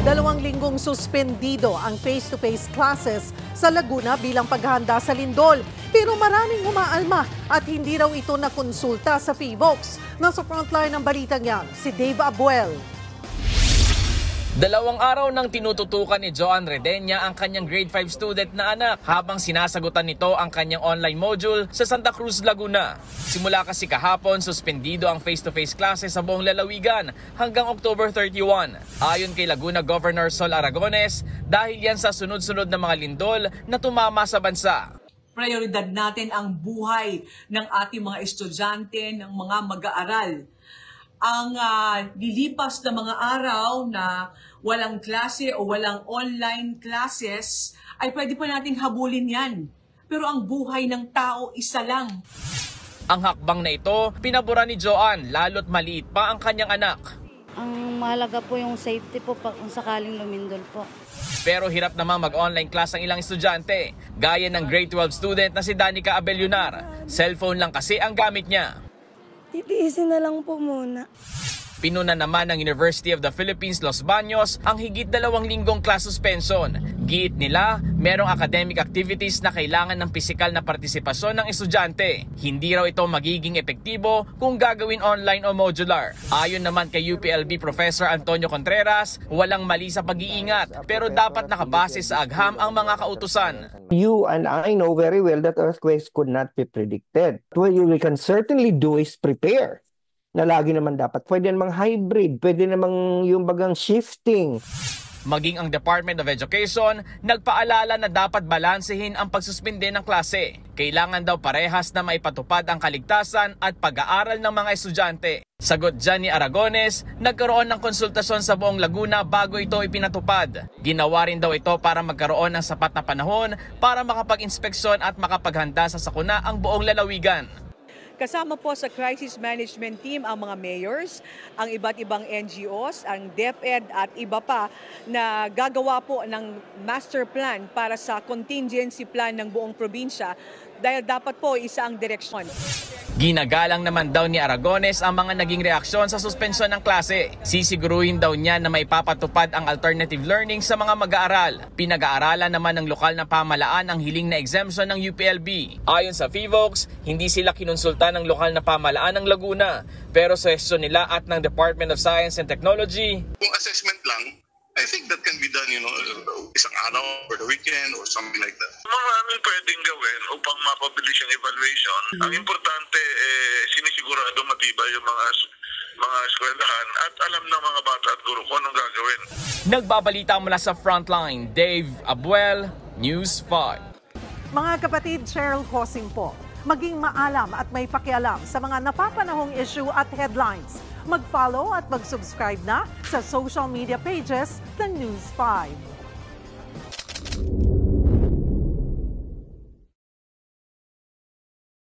2 linggong suspendido ang face-to-face classes sa Laguna bilang paghahanda sa lindol. Pero maraming umaalma at hindi raw ito nakonsulta sa FEVOX. Nasa frontline ng balitang yan, si Dave Abuel. 2 araw nang tinututukan ni Joan Redenya ang kanyang grade 5 student na anak habang sinasagutan nito ang kanyang online module sa Santa Cruz, Laguna. Simula kasi kahapon, suspendido ang face-to-face classes sa buong lalawigan hanggang October 31. Ayon kay Laguna Governor Sol Aragones, dahil yan sa sunod-sunod na mga lindol na tumama sa bansa. Prioridad natin ang buhay ng ating mga estudyante, ng mga mag-aaral. Ang lilipas na mga araw na walang klase o walang online classes, ay pwede pa nating habulin yan. Pero ang buhay ng tao, isa lang. Ang hakbang na ito, pinabura ni Joan, lalo't maliit pa ang kanyang anak. Ang mahalaga po yung safety po kung sakaling lumindol po. Pero hirap namang mag-online class ang ilang estudyante, gaya ng grade 12 student na si Danica Abellunar. Cellphone lang kasi ang gamit niya. Titiisin na lang po muna. Pinuna naman ng University of the Philippines, Los Baños ang higit 2 linggong class suspension. Giit nila, merong academic activities na kailangan ng pisikal na partisipasyon ng estudyante. Hindi raw ito magiging epektibo kung gagawin online o modular. Ayon naman kay UPLB Professor Antonio Contreras, walang mali sa pag-iingat pero dapat nakabase sa agham ang mga kautusan. You and I know very well that earthquakes could not be predicted. What we can certainly do is prepare. Na lagi naman dapat. Pwede namang hybrid, pwede namang yung bagang shifting. Maging ang Department of Education, nagpaalala na dapat balansehin ang pagsuspinde ng klase. Kailangan daw parehas na maipatupad ang kaligtasan at pag-aaral ng mga estudyante. Sagot dyan ni Aragones, nagkaroon ng konsultasyon sa buong Laguna bago ito ipinatupad. Ginawa rin daw ito para magkaroon ng sapat na panahon para makapag-inspeksyon at makapaghanda sa sakuna ang buong lalawigan. Kasama po sa crisis management team ang mga mayors, ang iba't ibang NGOs, ang DepEd at iba pa na gagawa po ng master plan para sa contingency plan ng buong probinsya dahil dapat po isa ang direksyon. Ginagalang naman daw ni Aragones ang mga naging reaksyon sa suspensyon ng klase. Sisiguruhin daw niya na maipapatupad ang alternative learning sa mga mag-aaral. Pinag-aaralan naman ng lokal na pamahalaan ang hiling na exemption ng UPLB. Ayon sa FEVOX, hindi sila kinonsulta ng lokal na pamahalaan ng Laguna. Pero sa suggestion nila at ng Department of Science and Technology, kung assessment lang, I think that can be done, isang araw or the weekend or something like that. Maraming pwedeng gawin upang mapabilis yung evaluation. Ang importante, sinisigurado matibay yung mga eskwelahan at alam ng mga bata at guro kung anong gagawin. Nagbabalita mula sa Frontline, Dave Abuel, News 5. Mga kapatid, Cheryl Hosing po. Maging maalam at may pakialam sa mga napapanahong issue at headlines. Mag-follow at mag-subscribe na sa social media pages ng News 5.